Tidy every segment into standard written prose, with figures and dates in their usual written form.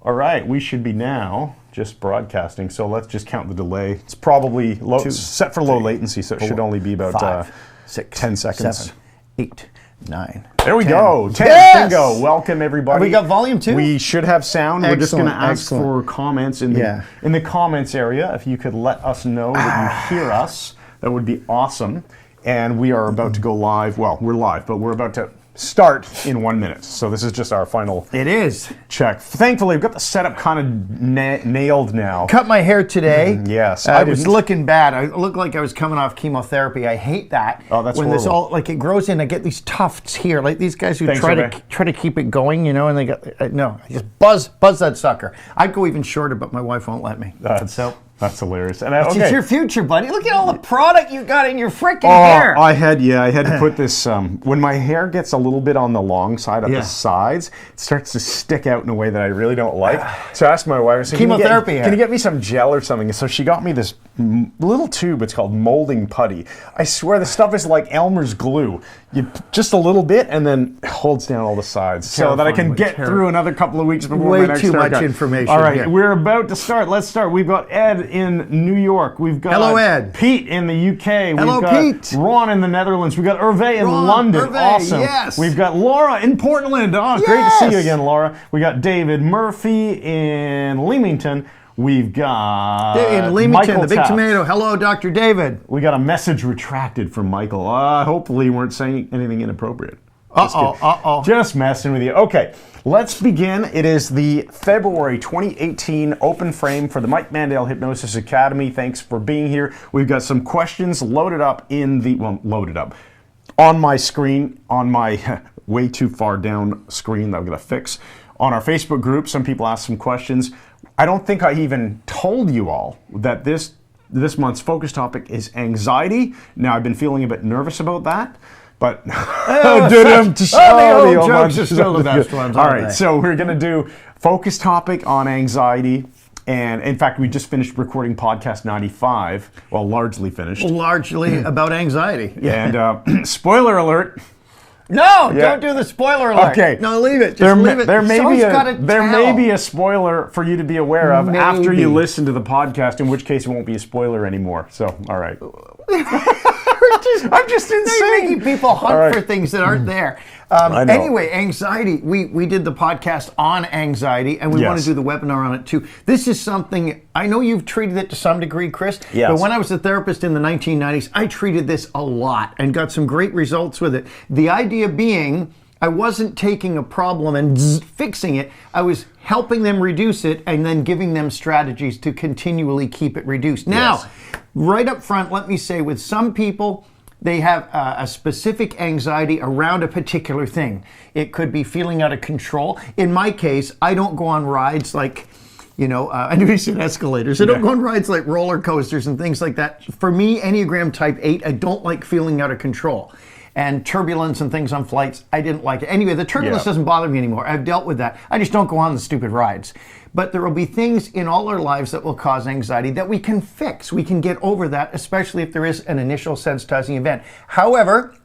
All right, we should be now just broadcasting, so let's just count the delay. It's probably set for low latency, so it should only be about 5, 6, 10 seconds. 7, 8, 9. There we 10. go. 10. Yes! Bingo. Welcome, everybody. We got volume 2? We should have sound. Excellent, We're just going to ask excellent. for comments in the comments area. If you could let us know that you hear us, that would be awesome. And we are about to go live. Well, we're live, but we're about to start in 1 minute. So this is just our final check. Thankfully, we've got the setup kind of nailed now. Cut my hair today. Yes. I was looking bad. I looked like I was coming off chemotherapy. I hate that. Oh, that's when horrible. this all it grows in. I get these tufts here, like these guys who try to keep it going, and they got no. I just buzz that sucker. I'd go even shorter, but my wife won't let me. That's hilarious. And It's your future, buddy. Look at all the product you got in your freaking hair. I had to put this, when my hair gets a little bit on the long side of the sides, it starts to stick out in a way that I really don't like. So I asked my wife, I said, chemotherapy can you get me some gel or something? So she got me this little tube. It's called molding putty. I swear the stuff is like Elmer's glue. Just a little bit and then it holds down all the sides so that I can get through another couple of weeks before my next Way too haircut. much information. All right, we're about to start. Let's start. We've got Ed in New York. We've got Hello, Ed. Pete in the UK. Hello, We've got Pete. Ron in the Netherlands. We've got Hervé in London. Awesome. Yes. We've got Laura in Portland. Oh, great to see you again, Laura. We got David Murphy in Leamington. We've got in Leamington, Michael the Big Taft. Tomato. Hello, Dr. David. We got a message retracted from Michael. Hopefully you weren't saying anything inappropriate. Just messing with you. Okay, let's begin. It is the February 2018 open frame for the Mike Mandel Hypnosis Academy. Thanks for being here. We've got some questions loaded up on my screen, on my way too far down screen that I'm going to fix. On our Facebook group, some people asked some questions. I don't think I even told you all that this month's focus topic is anxiety. Now, I've been feeling a bit nervous about that. But the old jokes are still the best ones. All right, so we're going to do focus topic on anxiety. And in fact, we just finished recording podcast 95. Well, largely finished. Largely about anxiety. And spoiler alert. No, don't do the spoiler alert. Okay. No, leave it. Just leave it. There may be a spoiler for you to be aware of after you listen to the podcast, in which case it won't be a spoiler anymore. So, all right. I'm just insane. Making people hunt for things that aren't there. Anyway, anxiety. We did the podcast on anxiety, and we want to do the webinar on it too. This is something, I know you've treated it to some degree, Chris, but when I was a therapist in the 1990s, I treated this a lot and got some great results with it. The idea being, I wasn't taking a problem and fixing it. I was helping them reduce it and then giving them strategies to continually keep it reduced. Now, right up front, let me say, with some people, they have a specific anxiety around a particular thing. It could be feeling out of control. In my case, I don't go on rides like, I knew you said escalators. I don't go on rides like roller coasters and things like that. For me, Enneagram Type 8, I don't like feeling out of control. And turbulence and things on flights, I didn't like it. Anyway, the turbulence doesn't bother me anymore. I've dealt with that. I just don't go on the stupid rides. But there will be things in all our lives that will cause anxiety that we can fix. We can get over that, especially if there is an initial sensitizing event. However,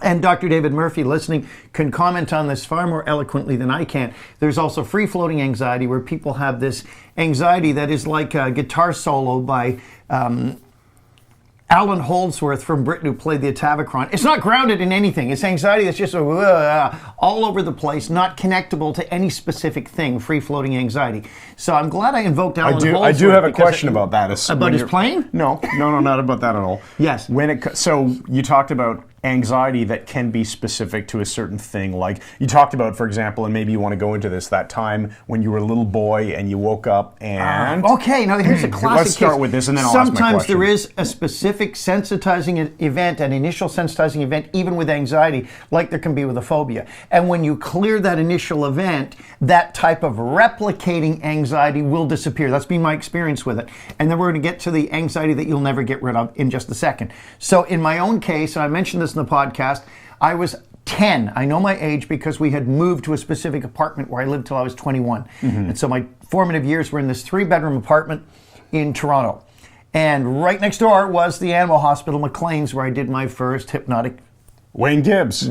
and Dr. David Murphy, listening, can comment on this far more eloquently than I can. There's also free-floating anxiety, where people have this anxiety that is like a guitar solo by Alan Holdsworth from Britain, who played the Atavachron. It's not grounded in anything. It's anxiety that's just all over the place, not connectable to any specific thing, free-floating anxiety. So I'm glad I invoked Alan Holdsworth. I do have a question about that. About his plane? No, not about that at all. Yes. So you talked about anxiety that can be specific to a certain thing. Like you talked about, for example, and maybe you want to go into this, that time when you were a little boy and you woke up and... okay, now here's a classic Let's start with this and then I'll ask my question. Sometimes there is a specific sensitizing event, an initial sensitizing event, even with anxiety, like there can be with a phobia. And when you clear that initial event, that type of replicating anxiety will disappear. That's been my experience with it. And then we're going to get to the anxiety that you'll never get rid of in just a second. So in my own case, and I mentioned this in the podcast, I was 10. I know my age because we had moved to a specific apartment where I lived till I was 21. And so my formative years were in this 3-bedroom apartment in Toronto. And right next door was the animal hospital, McLean's, where I did my first hypnotic... Wayne Gibbs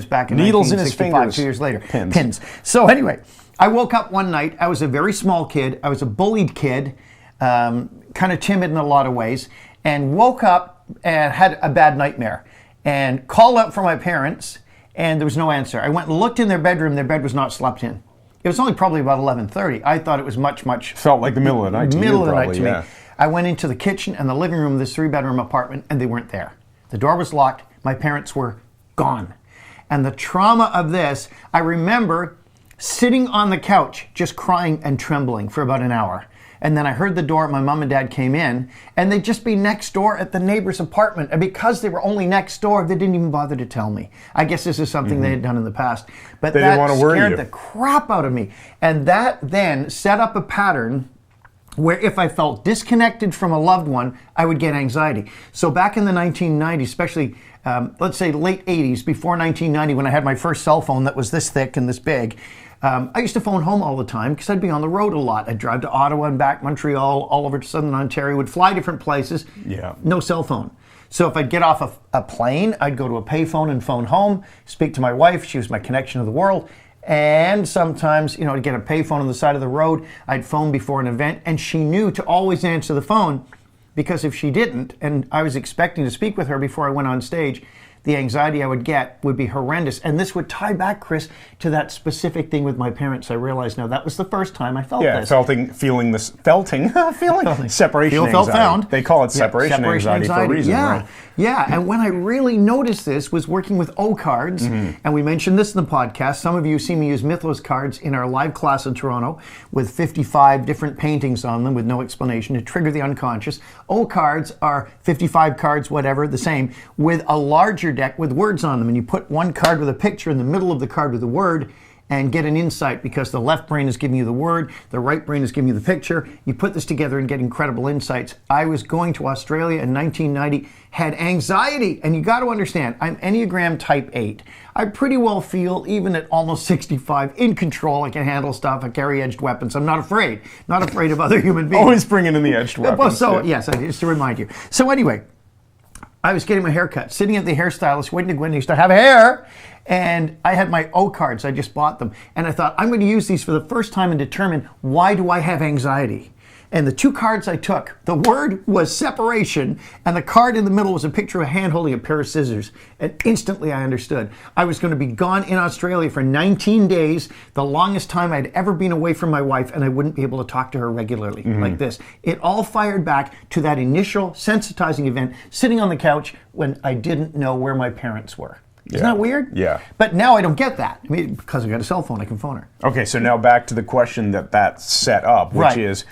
back in Needles in his 1965, fingers. 2 years later. Pins. So anyway, I woke up one night. I was a very small kid. I was a bullied kid, kind of timid in a lot of ways, and woke up and had a bad nightmare and called out for my parents, and there was no answer. I went and looked in their bedroom. Their bed was not slept in. It was only probably about 11:30. I thought it was much. Felt like the middle of the night to you, Middle of the night probably, to yeah. me. I went into the kitchen and the living room of this 3-bedroom apartment, and they weren't there. The door was locked. My parents were gone. And the trauma of this, I remember sitting on the couch, just crying and trembling for about an hour. And then I heard the door, my mom and dad came in, and they'd just be next door at the neighbor's apartment. And because they were only next door, they didn't even bother to tell me. I guess this is something they had done in the past. But They didn't want to worry scared you. the crap out of me. And that then set up a pattern where if I felt disconnected from a loved one, I would get anxiety. So back in the 1990s, especially, let's say late 80s, before 1990, when I had my first cell phone that was this thick and this big, I used to phone home all the time because I'd be on the road a lot. I'd drive to Ottawa and back, Montreal, all over to Southern Ontario, would fly different places, no cell phone. So if I'd get off a plane, I'd go to a payphone and phone home, speak to my wife. She was my connection to the world. And sometimes, to get a payphone on the side of the road, I'd phone before an event, and she knew to always answer the phone, because if she didn't, and I was expecting to speak with her before I went on stage, the anxiety I would get would be horrendous. And this would tie back, Chris, to that specific thing with my parents. I realized now that was the first time I felt this. Feeling separation Feel, anxiety. felt, found. They call it separation anxiety for a reason, right? Yeah, and when I really noticed this was working with O cards, and we mentioned this in the podcast. Some of you see me use Mythos cards in our live class in Toronto with 55 different paintings on them with no explanation to trigger the unconscious. O cards are 55 cards, whatever, the same, with a larger deck with words on them, and you put one card with a picture in the middle of the card with a word and get an insight, because the left brain is giving you the word, the right brain is giving you the picture. You put this together and get incredible insights. I was going to Australia in 1990, had anxiety, and you got to understand, I'm Enneagram Type 8. I pretty well feel, even at almost 65, in control. I can handle stuff. I carry edged weapons. I'm not afraid of other human beings. Always bringing in the edged weapons. Yes, just to remind you. So anyway, I was getting my hair cut, sitting at the hairstylist, waiting to go in. He used to have hair, and I had my O cards. I just bought them, and I thought I'm going to use these for the first time and determine, why do I have anxiety? And the 2 cards I took, the word was separation, and the card in the middle was a picture of a hand holding a pair of scissors. And instantly I understood. I was going to be gone in Australia for 19 days, the longest time I'd ever been away from my wife, and I wouldn't be able to talk to her regularly like this. It all fired back to that initial sensitizing event, sitting on the couch when I didn't know where my parents were. Isn't that weird? Yeah. But now I don't get that. I mean, because I got a cell phone, I can phone her. Okay, so now back to the question that set up, which is,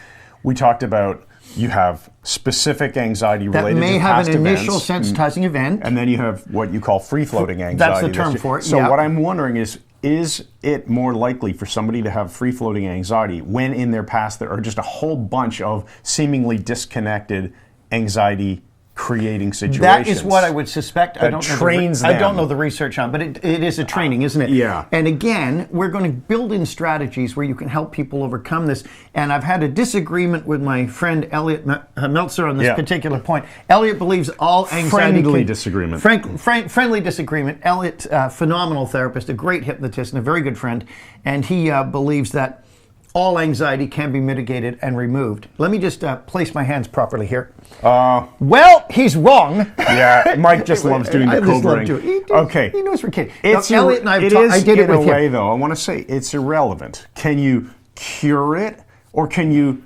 we talked about you have specific anxiety related to past events. That may have an initial sensitizing event. And then you have what you call free-floating anxiety. That's the term for it, So what I'm wondering is it more likely for somebody to have free-floating anxiety when in their past there are just a whole bunch of seemingly disconnected anxiety creating situations? That is what I would suspect. I don't know the research on, but it is a training, isn't it? Yeah. And again, we're going to build in strategies where you can help people overcome this. And I've had a disagreement with my friend Elliot Meltzer on this particular point. Elliot believes all anxiety... Friendly disagreement. Friendly disagreement. Elliot, phenomenal therapist, a great hypnotist, and a very good friend. And he believes that all anxiety can be mitigated and removed. Let me just place my hands properly here. Well, he's wrong. Yeah, Mike just loves doing the cobra. Okay. He knows we're kidding. Elliot and I did it in a way, though. I want to say it's irrelevant. Can you cure it, or can you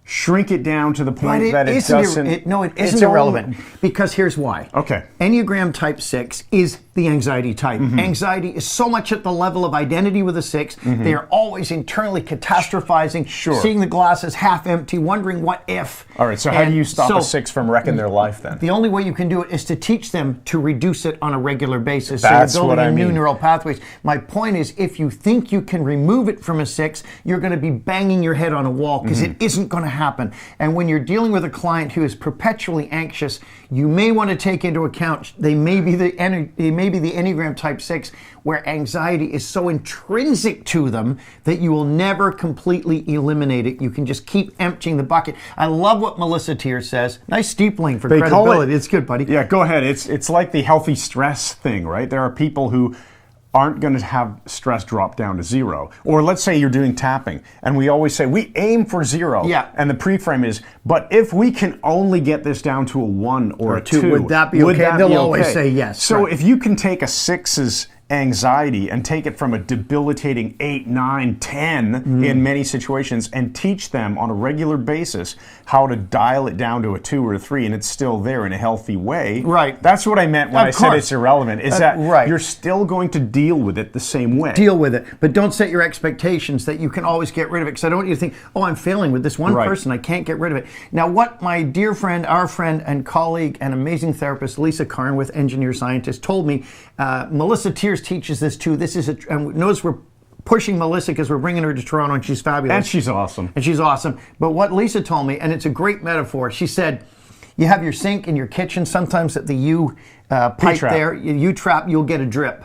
shrink it down to the point that it doesn't... it isn't irrelevant, because here's why. Okay. Enneagram Type 6 is the anxiety type. Anxiety is so much at the level of identity with a 6. They are always internally catastrophizing, seeing the glass as half empty, wondering what if. All right, so how do you stop a 6 from wrecking their life then? The only way you can do it is to teach them to reduce it on a regular basis. That's so you're what I building mean. new neural pathways. My point is, if you think you can remove it from a 6, you're going to be banging your head on a wall, because it isn't going to happen. And when you're dealing with a client who is perpetually anxious, you may want to take into account they may be the Enneagram Type 6, where anxiety is so intrinsic to them that you will never completely eliminate it. You can just keep emptying the bucket. I love what Melissa Tier says. Nice steepling for credibility. It's good, buddy. Yeah, go ahead. It's like the healthy stress thing, right? There are people who aren't going to have stress drop down to 0. Or let's say you're doing tapping, and we always say we aim for 0. Yeah. And the pre-frame is, but if we can only get this down to a 1 or a 2, would that be okay? They'll always say yes. So if you can take a 6's anxiety and take it from a debilitating 8, 9, 10 in many situations and teach them on a regular basis how to dial it down to a 2 or a 3 and it's still there in a healthy way. Right. That's what I meant when I said it's irrelevant, is that right. you're still going to deal with it the same way. Deal with it, but don't set your expectations that you can always get rid of it, because I don't want you to think, oh, I'm failing with this one person, I can't get rid of it. Now, what my dear friend, our friend and colleague and amazing therapist, Lisa Carnwith, engineer scientist, told me, Melissa Tears teaches this too. This is and notice we're pushing Melissa because we're bringing her to Toronto and she's fabulous. And she's awesome. And she's awesome. But what Lisa told me, and it's a great metaphor, she said, you have your sink in your kitchen, sometimes at the U pipe there, U-trap, you'll get a drip.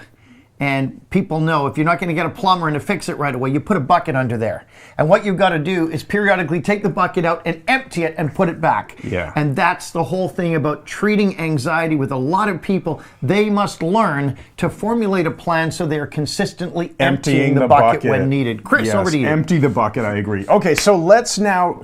And people know if you're not going to get a plumber in to fix it right away, you put a bucket under there. And what you've got to do is periodically take the bucket out and empty it and put it back. Yeah. And that's the whole thing about treating anxiety with a lot of people. They must learn to formulate a plan so they're consistently emptying the bucket when needed. Chris, over to you. Empty the bucket, I agree. Okay, so let's now,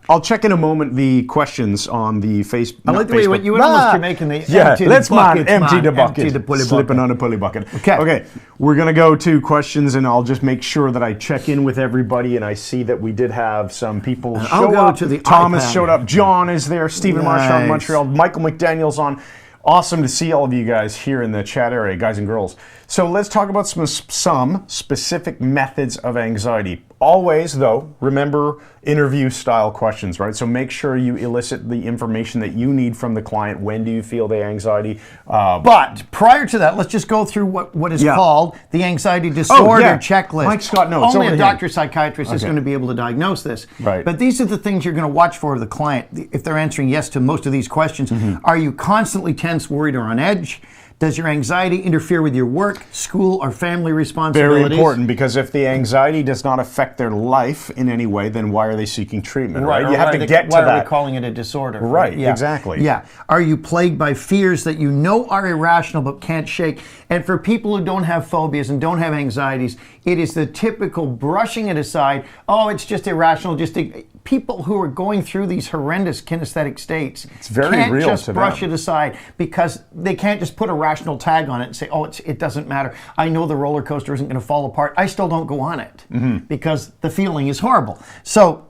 I'll check in a moment the questions on the Facebook. I like the way you went almost Jamaican. The empty the bucket. Empty the bucket. Empty Slipping on a pulley bucket. Okay. We're going to go to questions, and I'll just make sure that I check in with everybody, and I see that we did have some people show up. To the Thomas iPad. Showed up. John is there. Stephen Marshall in Montreal. Michael McDaniel's on. Awesome to see all of you guys here in the chat area, guys and girls. So let's talk about some specific methods of anxiety. Always, though, remember interview-style questions, right? So make sure you elicit the information that you need from the client. When do you feel the anxiety? But prior to that, let's just go through what is called the anxiety disorder checklist. Mike's got notes. Only a doctor psychiatrist is going to be able to diagnose this. Right. But these are the things you're going to watch for the client if they're answering yes to most of these questions. Are you constantly tense, worried, or on edge? Does your anxiety interfere with your work, school, or family responsibilities? Very important, because if the anxiety does not affect their life in any way, then why are they seeking treatment, right? You have to get to that. Why are we calling it a disorder? Right, exactly. Yeah. Are you plagued by fears that you know are irrational but can't shake? And for people who don't have phobias and don't have anxieties, it is the typical brushing it aside. Oh, it's just irrational. People who are going through these horrendous kinesthetic states can't just brush it aside, because they can't just put a rational tag on it and say, oh, it doesn't matter. I know the roller coaster isn't going to fall apart. I still don't go on it because the feeling is horrible. So,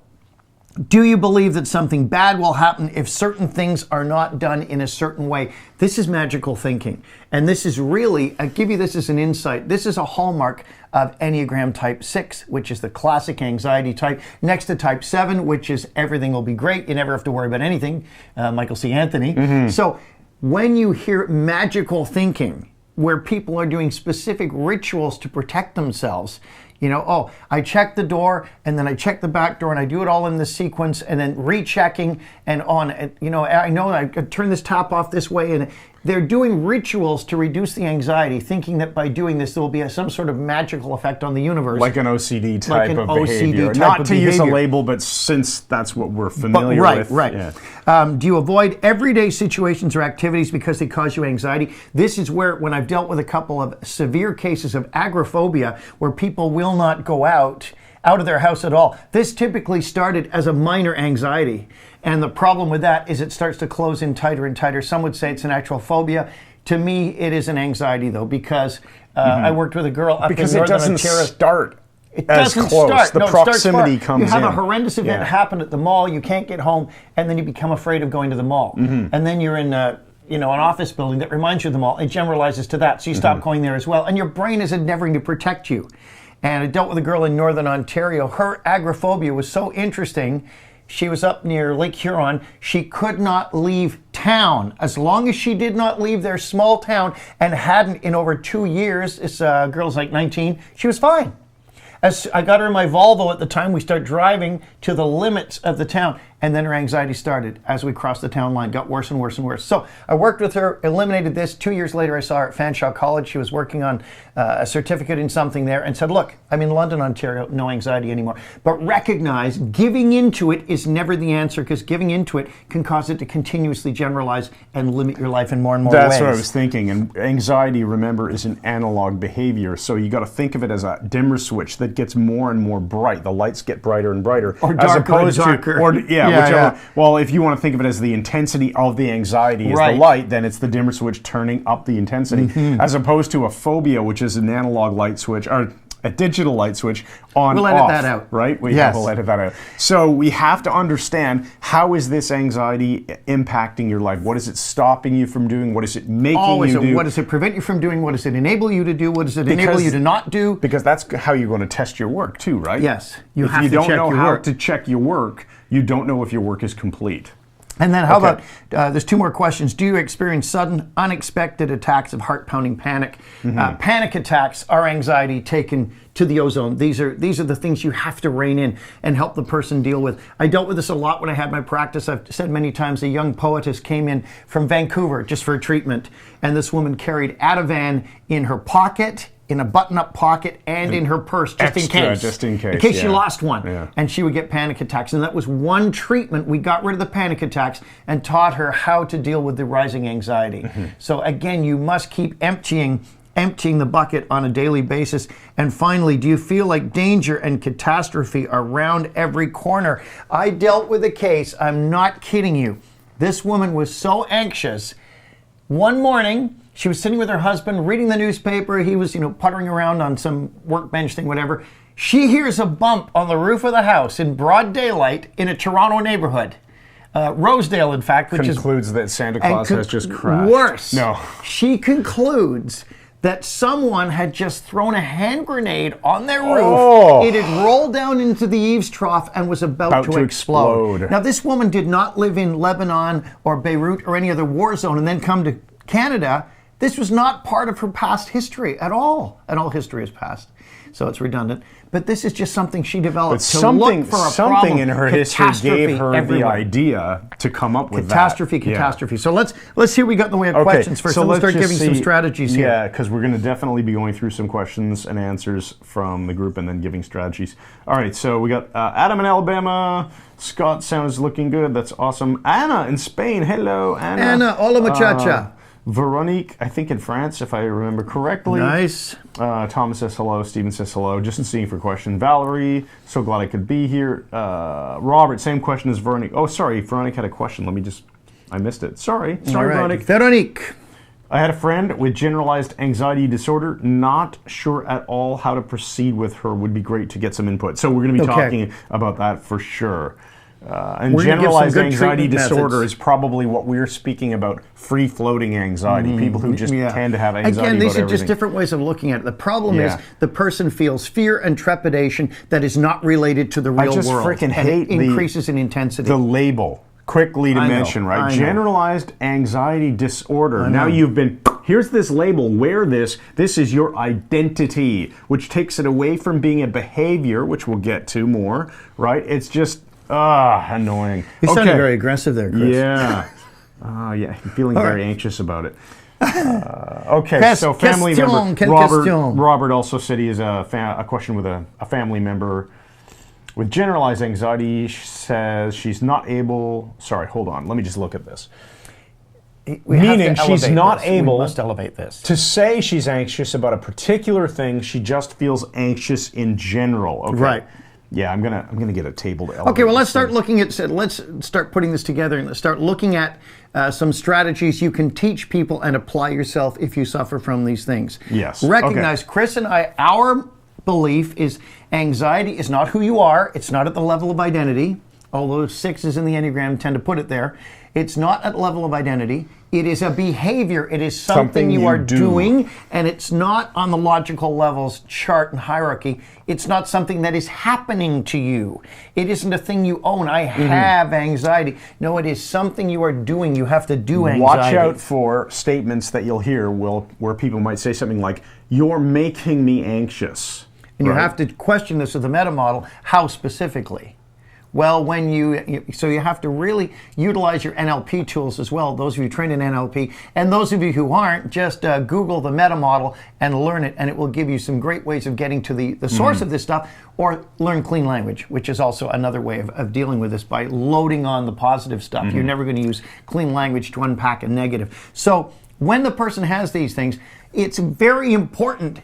do you believe that something bad will happen if certain things are not done in a certain way? This is magical thinking. And this is really, I give you this as an insight. This is a hallmark of Enneagram Type 6, which is the classic anxiety type, next to Type 7, which is everything will be great. You never have to worry about anything. Michael C. Anthony. So when you hear magical thinking, where people are doing specific rituals to protect themselves, oh, I check the door and then I check the back door and I do it all in the sequence and then rechecking and on. I know I could turn this tap off this way, and they're doing rituals to reduce the anxiety, thinking that by doing this there will be some sort of magical effect on the universe. Like an OCD type of behavior. Not to use a label, but since that's what we're familiar with. Right. Yeah. Do you avoid everyday situations or activities because they cause you anxiety? This is where, when I've dealt with a couple of severe cases of agoraphobia, where people will not go out of their house at all. This typically started as a minor anxiety. And the problem with that is it starts to close in tighter and tighter. Some would say it's an actual phobia. To me, it is an anxiety, though, because I worked with a girl up in Northern Ontario. Because it doesn't start It doesn't start. The proximity comes in. You have a horrendous event happen at the mall, you can't get home, and then you become afraid of going to the mall. And then you're in an office building that reminds you of the mall. It generalizes to that, so you stop going there as well. And your brain is endeavoring to protect you. And I dealt with a girl in Northern Ontario. Her agoraphobia was so interesting. She was up near Lake Huron. She could not leave town. As long as she did not leave their small town, and hadn't in over 2 years, this girl's like 19, she was fine. As I got her in my Volvo at the time, we start driving to the limits of the town. And then her anxiety started as we crossed the town line, got worse and worse and worse. So I worked with her, eliminated this. 2 years later, I saw her at Fanshawe College. She was working on a certificate in something there and said, look, I'm in London, Ontario, no anxiety anymore. But recognize giving into it is never the answer, because giving into it can cause it to continuously generalize and limit your life in more and more ways. That's what I was thinking. And anxiety, remember, is an analog behavior. So you got to think of it as a dimmer switch that gets more and more bright. The lights get brighter and brighter. Or darker and darker. Whichever. Well, if you want to think of it as the intensity of the anxiety is the light, then it's the dimmer switch turning up the intensity, as opposed to a phobia, which is an analog light switch, or a digital light switch on we'll off. We'll edit that out. Right? We'll edit that out. So we have to understand, how is this anxiety impacting your life? What is it stopping you from doing? What is it making you do? What does it prevent you from doing? What does it enable you to do? What does it enable you to not do? Because that's how you're going to test your work too, right? Yes. If you don't know how to check your work, you don't know if your work is complete. And then how about, there's 2 more questions. Do you experience sudden, unexpected attacks of heart-pounding panic? Panic attacks are anxiety taken to the ozone. These are the things you have to rein in and help the person deal with. I dealt with this a lot when I had my practice. I've said many times, a young poetess came in from Vancouver just for a treatment, and this woman carried Ativan in her pocket, in a button-up pocket, and in her purse, just in case she lost one. And she would get panic attacks. And that was one treatment. We got rid of the panic attacks and taught her how to deal with the rising anxiety. So again, you must keep emptying the bucket on a daily basis. And finally, do you feel like danger and catastrophe are around every corner? I dealt with a case, I'm not kidding you. This woman was so anxious. One morning, she was sitting with her husband, reading the newspaper. He was, puttering around on some workbench thing, whatever. She hears a bump on the roof of the house in broad daylight in a Toronto neighborhood. Rosedale, in fact, which concludes that Santa Claus has just crashed. Worse. No. She concludes that someone had just thrown a hand grenade on their roof. It had rolled down into the eaves trough and was about to explode. Now, this woman did not live in Lebanon or Beirut or any other war zone and then come to Canada. This was not part of her past history at all. And all history is past, so it's redundant. But this is just something she developed to look for a something in her history gave her the idea to come up with catastrophe. So let's see what we got in the way of questions first. So we'll start giving some strategies here. Yeah, because we're going to definitely be going through some questions and answers from the group and then giving strategies. All right, so we got Adam in Alabama. Scott sounds looking good. That's awesome. Anna in Spain. Hello, Anna. Anna, hola muchacha. Veronique, I think in France, if I remember correctly. Nice. Thomas says hello. Steven says hello. Just seeing for question. Valerie, so glad I could be here. Robert, same question as Veronique. Oh, sorry. Veronique had a question. I missed it. Sorry, Veronique. Veronique. I had a friend with generalized anxiety disorder. Not sure at all how to proceed with her. Would be great to get some input. So we're going to be talking about that for sure. And generalized anxiety disorder is probably what we're speaking about, free-floating anxiety, people who just tend to have anxiety Again, these about are just different ways of looking at it. The problem is the person feels fear and trepidation that is not related to the real world. I just freaking hate increases in intensity. The label. Quickly to mention, right? Generalized anxiety disorder. Now here's this label, wear this. This is your identity, which takes it away from being a behavior, which we'll get to more, right? It's just... annoying. You sounded very aggressive there, Chris. Yeah. I'm feeling very anxious about it. Okay, so family member. Robert also said he has a question with a family member with generalized anxiety. She says she's not able... Sorry, hold on. Let me just look at this. Meaning she's not able to say she's anxious about a particular thing. She just feels anxious in general. Okay. Right. Yeah, I'm gonna get a table to elevate. Okay, well, let's start looking at. Let's start putting this together and let's start looking at some strategies you can teach people and apply yourself if you suffer from these things. Yes. Recognize, Chris and I, our belief is anxiety is not who you are. It's not at the level of identity. Although 6s in the Enneagram tend to put it there. It's not at the level of identity. It is a behavior. It is something you are doing, and it's not on the logical levels chart and hierarchy. It's not something that is happening to you. It isn't a thing you own. I have anxiety. No, it is something you are doing. You have to do anxiety. Watch out for statements that you'll hear where people might say something like, "You're making me anxious." And you have to question this with the meta model. How specifically? Well, so you have to really utilize your NLP tools as well. Those of you trained in NLP, and those of you who aren't, just Google the meta model and learn it, and it will give you some great ways of getting to the source of this stuff, or learn clean language, which is also another way of dealing with this by loading on the positive stuff. You're never going to use clean language to unpack a negative. So when the person has these things, it's very important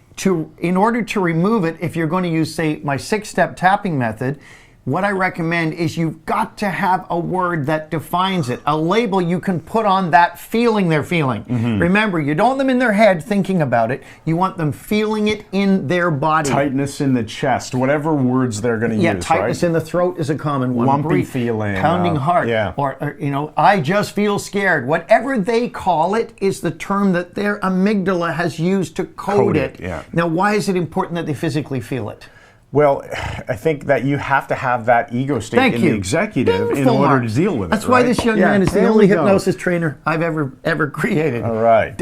in order to remove it, if you're going to use, say, my 6-step tapping method, what I recommend is you've got to have a word that defines it, a label you can put on that feeling they're feeling. Remember, you don't want them in their head thinking about it. You want them feeling it in their body. Tightness in the chest, whatever words they're going to use, Yeah, tightness in the throat is a common one. Lumpy feeling. Pounding heart. Or, I just feel scared. Whatever they call it is the term that their amygdala has used to code it. Yeah. Now, why is it important that they physically feel it? Well, I think that you have to have that ego state in the executive in order to deal with it. That's why this young man is the only hypnosis trainer I've ever created. All right.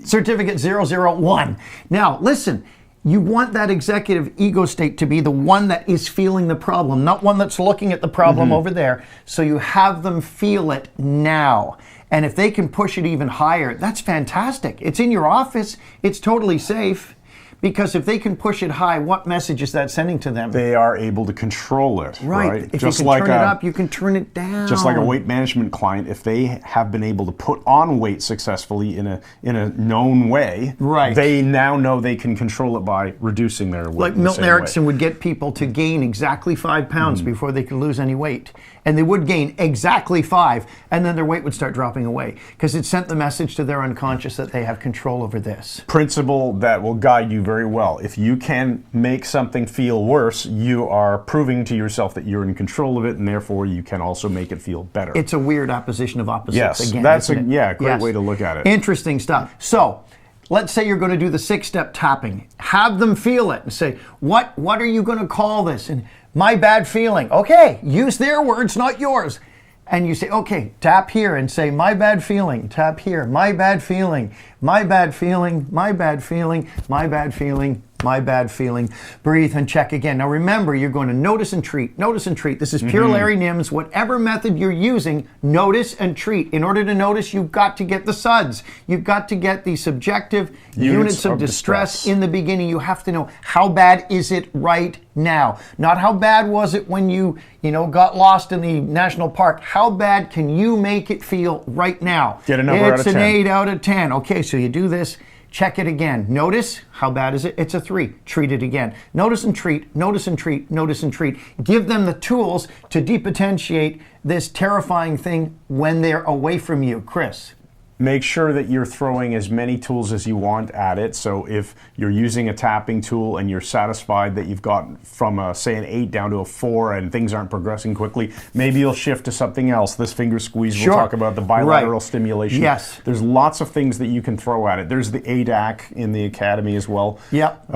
Certificate 001. Now, listen, you want that executive ego state to be the one that is feeling the problem, not one that's looking at the problem over there. So you have them feel it now. And if they can push it even higher, that's fantastic. It's in your office. It's totally safe. Because if they can push it high, what message is that sending to them? They are able to control it. Right. If just you can turn it up, you can turn it down. Just like a weight management client, if they have been able to put on weight successfully in a known way, they now know they can control it by reducing their weight. Like Milton Erickson would get people to gain exactly 5 pounds before they could lose any weight. And they would gain exactly 5, and then their weight would start dropping away because it sent the message to their unconscious that they have control over this. Principle that will guide you very well. If you can make something feel worse, you are proving to yourself that you're in control of it, and therefore you can also make it feel better. It's a weird opposition of opposites. Yes, again, that's a great way to look at it. Interesting stuff. So, let's say you're going to do the 6-step tapping. Have them feel it and say, what are you going to call this? And my bad feeling. Okay, use their words, not yours. And you say, okay, tap here and say, my bad feeling. Tap here, my bad feeling, my bad feeling, my bad feeling, my bad feeling, my bad feeling. Breathe and check again. Now remember, you're going to notice and treat. Notice and treat. This is pure Larry Nims. Whatever method you're using, notice and treat. In order to notice, you've got to get the SUDs. You've got to get the subjective units of distress in the beginning. You have to know, how bad is it right now? Not how bad was it when you got lost in the national park. How bad can you make it feel right now? Get a number out of 10. It's an 8 out of 10. Okay, so you do this. Check it again. Notice, how bad is it? It's a 3. Treat it again. Notice and treat, notice and treat, notice and treat. Give them the tools to depotentiate this terrifying thing when they're away from you. Chris. Make sure that you're throwing as many tools as you want at it. So if you're using a tapping tool and you're satisfied that you've got from say an 8 down to a 4 and things aren't progressing quickly, maybe you'll shift to something else. This finger squeeze, we'll talk about the bilateral stimulation. Yes. There's lots of things that you can throw at it. There's the ADAC in the academy as well. Yep.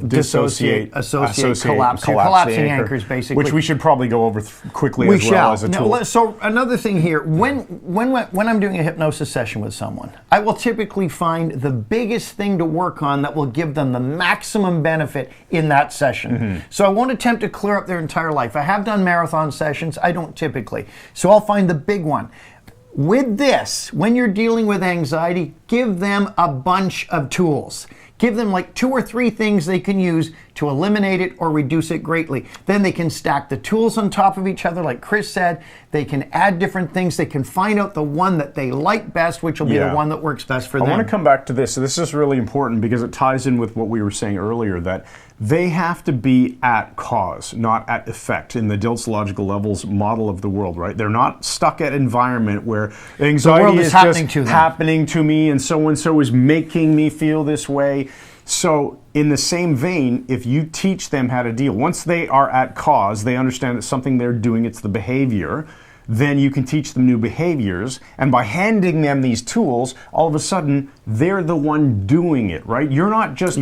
Dissociate, collapse. Collapsing anchors, basically. Which we should probably go over quickly as well as a tool. Now, so another thing here, when I'm doing a hypnosis session with someone, I will typically find the biggest thing to work on that will give them the maximum benefit in that session. So I won't attempt to clear up their entire life. I have done marathon sessions. I don't typically. So I'll find the big one. With this, when you're dealing with anxiety, give them a bunch of tools. Give them like 2 or 3 things they can use to eliminate it or reduce it greatly. Then they can stack the tools on top of each other, like Chris said. They can add different things. They can find out the one that they like best, which will be the one that works best for them. I want to come back to this. So this is really important because it ties in with what we were saying earlier, that they have to be at cause, not at effect in the Dilts Logical Levels model of the world, right? They're not stuck at environment where anxiety is just happening to me and so is making me feel this way. So in the same vein, if you teach them how to deal, once they are at cause, they understand that something they're doing, it's the behavior, then you can teach them new behaviors. And by handing them these tools, all of a sudden, they're the one doing it, right? You're not just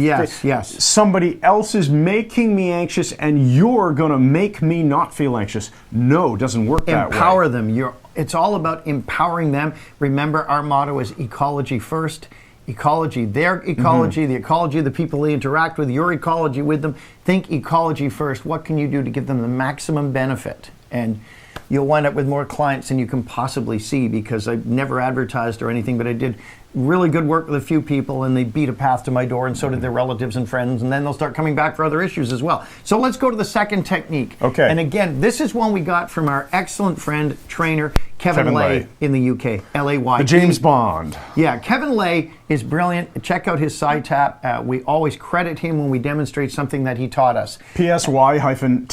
somebody else is making me anxious and you're going to make me not feel anxious. No, it doesn't work that way. Empower them. It's all about empowering them. Remember, our motto is ecology first. ecology, their ecology, the ecology of the people they interact with, your ecology with them. Think ecology first. What can you do to give them the maximum benefit? And you'll wind up with more clients than you can possibly see, because I've never advertised or anything, but I did really good work with a few people, and they beat a path to my door, and so did their relatives and friends, and then they'll start coming back for other issues as well. So let's go to the second technique. Okay. And again, this is one we got from our excellent friend, trainer, Kevin Lay in the UK, L-A-Y. The James Bond. Yeah, Kevin Lay is brilliant. Check out his side tap. We always credit him when we demonstrate something that he taught us. psy-tap.com.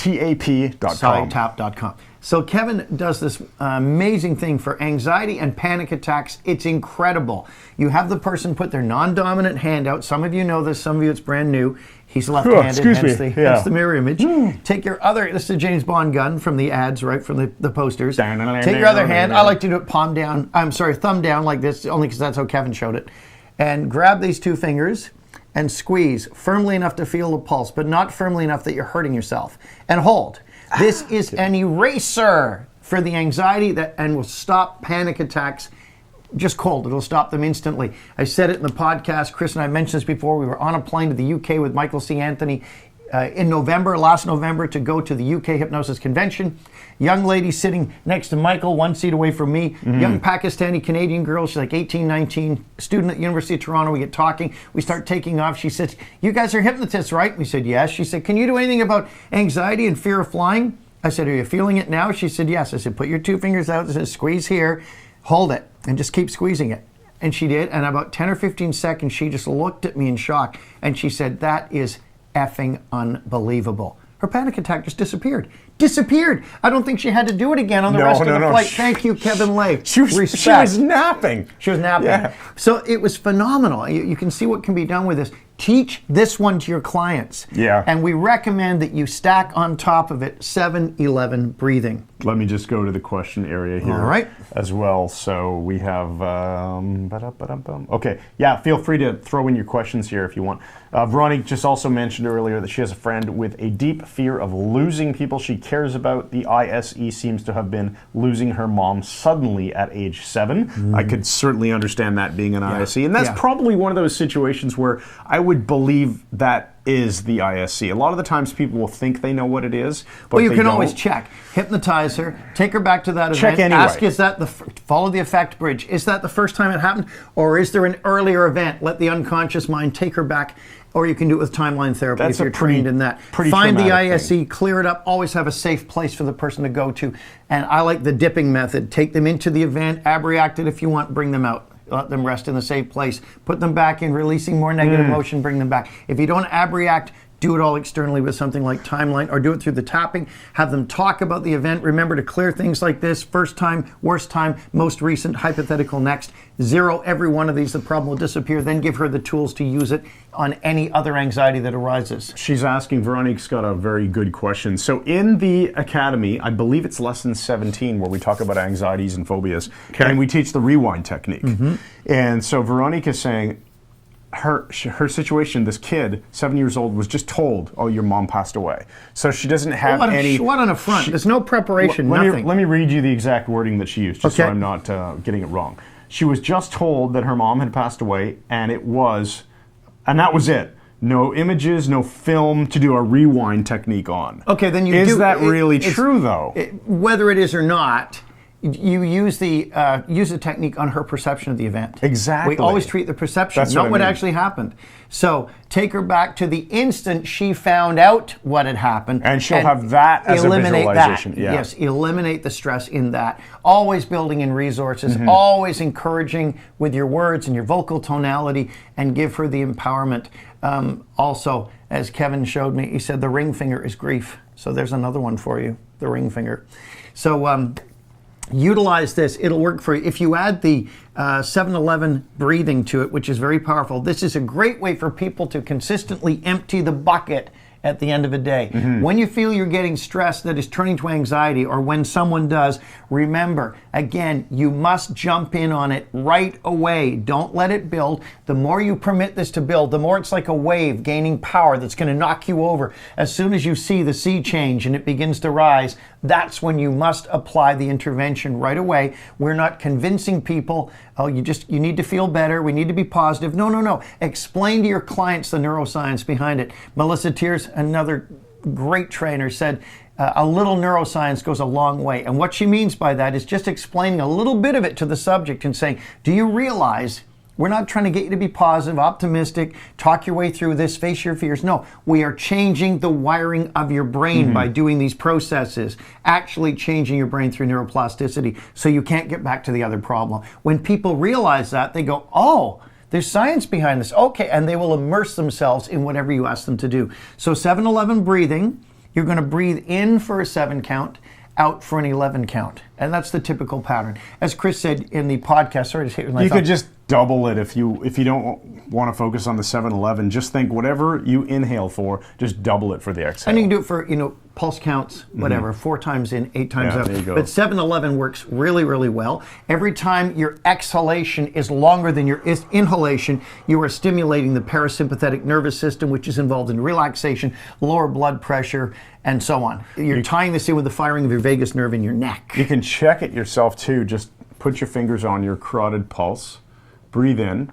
Sidetap.com. So Kevin does this amazing thing for anxiety and panic attacks. It's incredible. You have the person put their non-dominant hand out. Some of you know this, some of you it's brand new. He's left-handed, hence the mirror image. Take your other, this is a James Bond gun from the ads, right, from the posters. Take your other hand. I like to do it thumb down like this, only because that's how Kevin showed it. And grab these two fingers and squeeze firmly enough to feel the pulse, but not firmly enough that you're hurting yourself. And hold. This is an eraser for the anxiety and will stop panic attacks. Just cold. It'll stop them instantly. I said it in the podcast. Chris and I mentioned this before. We were on a plane to the UK with Michael C. Anthony in last November, to go to the UK Hypnosis Convention. Young lady sitting next to Michael, one seat away from me. Young Pakistani Canadian girl. She's like 18, 19, student at the University of Toronto. We get talking. We start taking off. She says, "You guys are hypnotists, right?" We said, "Yes." She said, "Can you do anything about anxiety and fear of flying?" I said, "Are you feeling it now?" She said, "Yes." I said, "Put your two fingers out." I said, "Squeeze here, hold it, and just keep squeezing it." And she did. And about 10 or 15 seconds, she just looked at me in shock. And she said, "That is effing unbelievable." Her panic attack just disappeared. I don't think she had to do it again on the rest of the flight. Thank you, Kevin Lay. She was napping. Yeah. So it was phenomenal. You can see what can be done with this. Teach this one to your clients. Yeah. And we recommend that you stack on top of it 7-11 breathing. Let me just go to the question area here. All right. As well. So we have, okay. Yeah, feel free to throw in your questions here if you want. Veronique just also mentioned earlier that she has a friend with a deep fear of losing people she cares about. The ISE seems to have been losing her mom suddenly at age 7. I could certainly understand that being an ISE. And that's probably one of those situations where I would believe that is the ISC. A lot of the times people will think they know what it is, but well, you can always check. Hypnotize her, take her back to that check event, anyway. Ask, is that follow the effect bridge. Is that the first time it happened, or is there an earlier event? Let the unconscious mind take her back, or you can do it with timeline therapy if you're trained in that. Find the ISE, clear it up, always have a safe place for the person to go to. And I like the dipping method. Take them into the event, abreact it if you want, bring them out. Let them rest in a safe place. Put them back in, releasing more negative motion, bring them back. If you don't abreact, do it all externally with something like timeline, or do it through the tapping. Have them talk about the event. Remember to clear things like this: first time, worst time, most recent, hypothetical next. Zero every one of these, the problem will disappear. Then give her the tools to use it on any other anxiety that arises. She's asking, Veronique's got a very good question. So in the academy, I believe it's lesson 17 where we talk about anxieties and phobias, and we teach the rewind technique. And so Veronique is saying, her situation, this kid, 7 years old, was just told, "Oh, your mom passed away." So she doesn't have any... What on a front? There's no preparation, nothing. Let me read you the exact wording that she used, just so I'm not getting it wrong. She was just told that her mom had passed away, and that was it. No images, no film to do a rewind technique on. Okay, then you Is that really true, though? Whether it is or not, you use the technique on her perception of the event. Exactly. We always treat the perception, not what actually happened. So take her back to the instant she found out what had happened. And she'll have that as a visualization. Yeah. Yes, eliminate the stress in that. Always building in resources, always encouraging with your words and your vocal tonality, and give her the empowerment. Also, as Kevin showed me, he said the ring finger is grief. So there's another one for you, the ring finger. So utilize this. It'll work for you. If you add the 7-11 breathing to it, which is very powerful, this is a great way for people to consistently empty the bucket at the end of a day. When you feel you're getting stress that is turning to anxiety, or when someone does, remember, again, you must jump in on it right away. Don't let it build. The more you permit this to build, the more it's like a wave gaining power that's going to knock you over. As soon as you see the sea change and it begins to rise, that's when you must apply the intervention right away. We're not convincing people, oh, you need to feel better, we need to be positive. No. Explain to your clients the neuroscience behind it. Melissa Tiers, another great trainer, said a little neuroscience goes a long way. And what she means by that is just explaining a little bit of it to the subject and saying, do you realize we're not trying to get you to be positive, optimistic, talk your way through this, face your fears. No, we are changing the wiring of your brain by doing these processes, actually changing your brain through neuroplasticity so you can't get back to the other problem. When people realize that, they go, oh, there's science behind this. Okay, and they will immerse themselves in whatever you ask them to do. So 7-11 breathing, you're going to breathe in for a 7 count, out for an 11 count. And that's the typical pattern. As Chris said in the podcast, sorry to say it. You could just double it if you don't want to focus on the 7-11. Just think whatever you inhale for, just double it for the exhale. And you can do it for, pulse counts, whatever, 4 times in, 8 times out. There you go. But 7-11 works really, really well. Every time your exhalation is longer than your inhalation, you are stimulating the parasympathetic nervous system, which is involved in relaxation, lower blood pressure, and so on. You're tying this in with the firing of your vagus nerve in your neck. You can check it yourself too. Just put your fingers on your carotid pulse, breathe in,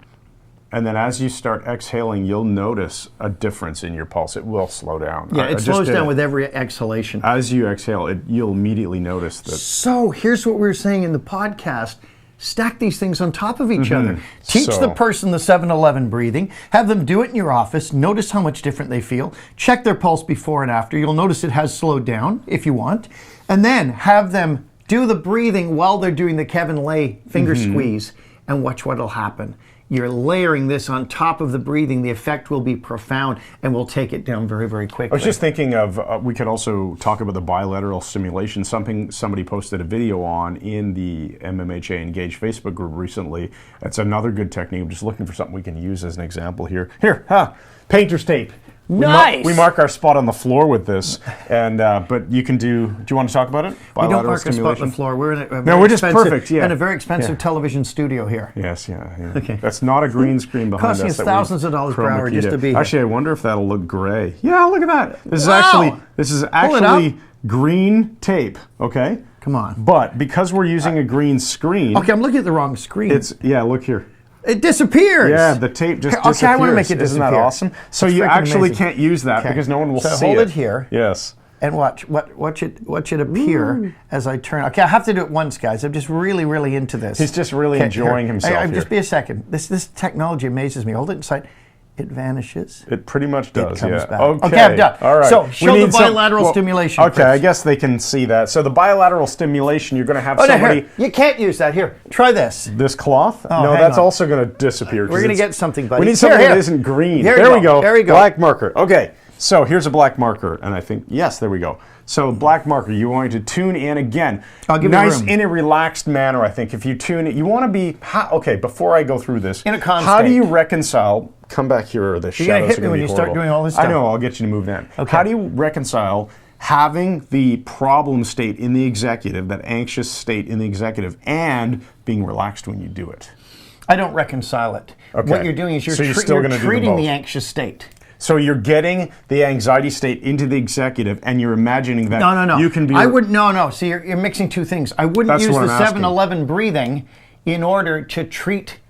and then as you start exhaling, you'll notice a difference in your pulse. It will slow down. Yeah, it slows down with every exhalation. As you exhale, you'll immediately notice that. So here's what we were saying in the podcast. Stack these things on top of each other. Teach the person the 7-11 breathing. Have them do it in your office. Notice how much different they feel. Check their pulse before and after. You'll notice it has slowed down if you want. And then have them do the breathing while they're doing the Kevin Lay finger squeeze, and watch what'll happen. You're layering this on top of the breathing. The effect will be profound and will take it down very, very quickly. I was just thinking of, we could also talk about the bilateral stimulation, something somebody posted a video on in the MMHA Engage Facebook group recently. It's another good technique. I'm just looking for something we can use as an example here. Painter's tape. Nice. We mark our spot on the floor with this, and but you can do you want to talk about it? We don't mark a spot on the floor. We're in a no, we're just perfect. Yeah, in a very expensive television studio here. Yes, yeah. Okay. That's not a green screen behind us. Costing us thousands of dollars per hour just to be here. Actually, I wonder if that'll look gray. Yeah, look at that. This is actually green tape. Okay. Come on. But because we're using a green screen. Okay, I'm looking at the wrong screen. Look here. It disappears. Yeah, the tape just disappears. Okay, I want to make it disappear. Isn't that awesome? So you actually can't use that because no one will see it. So hold it here. Yes. And watch it appear as I turn. Okay, I have to do it once, guys. I'm just really, really into this. He's just really enjoying himself here. Just be a second. This technology amazes me. Hold it inside. It vanishes. It pretty much does, it comes back. Okay, I'm done. All right. So show the bilateral stimulation. Okay, Chris. I guess they can see that. So the bilateral stimulation, you're going to have somebody. No, you can't use that. Here, try this. This cloth? Oh, no, that's also going to disappear. We're going to get something, buddy. We need something that isn't green. There we go. There we go. Black marker. Okay, so here's a black marker, and I think, yes, there we go. So black marker, you want to tune in again. I'll give nice you room. In a relaxed manner, I think. If you tune it, you want to be, okay, before I go through this. In a calm How state. do you reconcile, come back here, or the shadows are going to be hit me when you start doing all this stuff. I know, I'll get you to move then. Okay. How do you reconcile having the problem state in the executive, that anxious state in the executive, and being relaxed when you do it? I don't reconcile it. Okay. What you're doing is you're treating the anxious state. So you're getting the anxiety state into the executive, and you're imagining that you can be. I would no. See, you're mixing two things. I wouldn't use the 7-11 breathing in order to treat.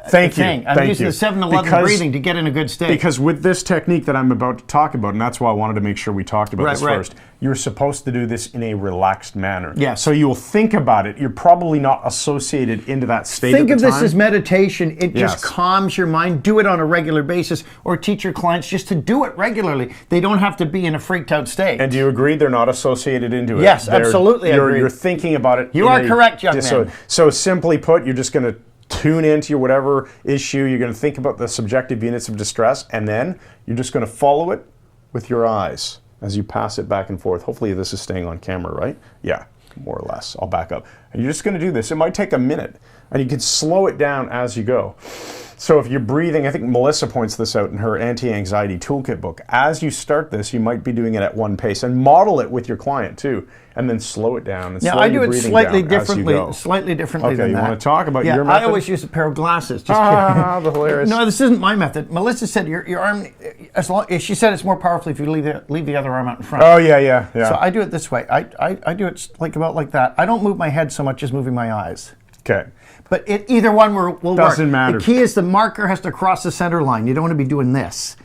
Thank you. I'm using the 7-11 breathing to get in a good state. Because with this technique that I'm about to talk about, and that's why I wanted to make sure we talked about this first, you're supposed to do this in a relaxed manner. Yes. So you will think about it. You're probably not associated into that state Think at the of time. this as meditation. It just calms your mind. Do it on a regular basis, or teach your clients just to do it regularly. They don't have to be in a freaked out state. And do you agree they're not associated into it? Yes, absolutely. You're thinking about it. You are correct, young man. So simply put, you're just going to tune into your whatever issue. You're going to think about the subjective units of distress, and then you're just going to follow it with your eyes as you pass it back and forth. Hopefully this is staying on camera, right? Yeah, more or less. I'll back up. And you're just going to do this. It might take a minute, and you can slow it down as you go. So if you're breathing, I think Melissa points this out in her anti-anxiety toolkit book. As you start this, you might be doing it at one pace, and model it with your client too, and then slow it down. And I do it slightly differently. Okay, than you that. want to talk about your method? I always use a pair of glasses. Just the hilarious. No, this isn't my method. Melissa said your arm. She said it's more powerful if you leave the other arm out in front. Oh yeah. So I do it this way. I do it about like that. I don't move my head so much as moving my eyes. Okay. But either one will work. Doesn't matter. The key is the marker has to cross the center line. You don't want to be doing this.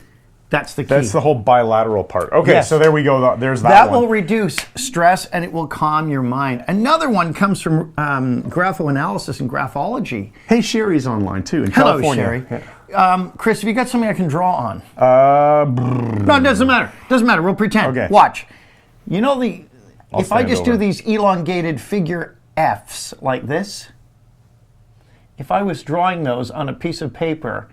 That's the key. That's the whole bilateral part. Okay, Yes. So there we go. There's that That one. will reduce stress and it will calm your mind. Another one comes from graphoanalysis and graphology. Hey, Sherry's online too in Hello, California. Sherry. Chris, have you got something I can draw on? Yeah. No, it doesn't matter. Doesn't matter. We'll pretend. Okay. Watch. You know if I stand just over. do these elongated figure Fs like this, if I was drawing those on a piece of paper,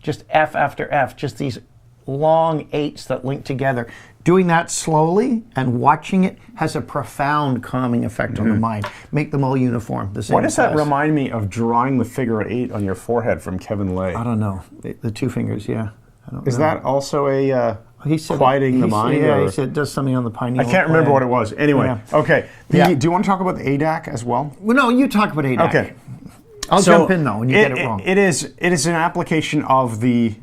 just F after F, just these long 8s that link together, doing that slowly and watching it has a profound calming effect on the mind. Make them all uniform. The same Why does that size. remind me of drawing the figure 8 on your forehead from Kevin Lay? I don't know. The 2 fingers, yeah. I don't Is know. that also a He said quieting the mind? Yeah, or- he said it does something on the pineal. I can't remember what it was. Anyway, Yeah. okay. Yeah. Do you want to talk about the ADAC as well? Well, no, you talk about ADAC. Okay. I'll So jump in though when you get it wrong. It is an application of the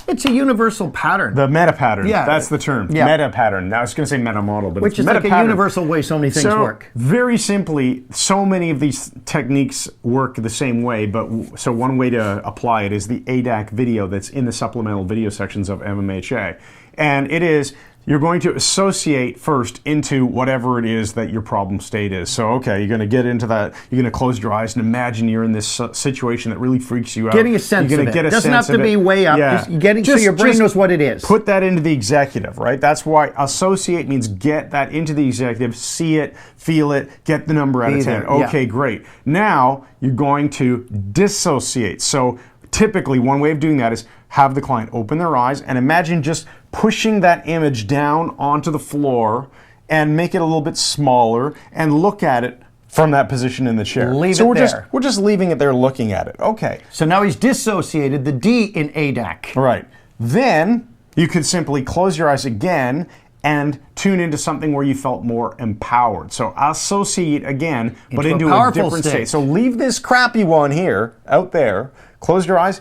It's a universal pattern. meta pattern. Yeah. That's the term. Yeah. Meta pattern. Now I was going to say meta model, but which it's is meta like a pattern. universal way so many things So, work. very simply, so many of these techniques work the same way, but so one way to apply it is the ADAC video that's in the supplemental video sections of MMHA. And it is, you're going to associate first into whatever it is that your problem state is. So, okay, you're going to get into that, you're going to close your eyes and imagine you're in this situation that really freaks you out. Getting a sense You're of gonna it. Get a Doesn't sense have to of be it. way up. Yeah. Just getting so your brain knows what it is. Put that into the executive, right? That's why associate means get that into the executive, see it, feel it, get the number out Be of 10. there, yeah. Okay, great. Now you're going to dissociate. So typically one way of doing that is have the client open their eyes and imagine just pushing that image down onto the floor and make it a little bit smaller and look at it from that position in the chair. Leave so it we're there. we're just leaving it there looking at it. Okay. So now he's dissociated the D in ADAC. Right. Then you could simply close your eyes again and tune into something where you felt more empowered. So associate again, but Into a into a powerful different state. state. So leave this crappy one here, out there, close your eyes,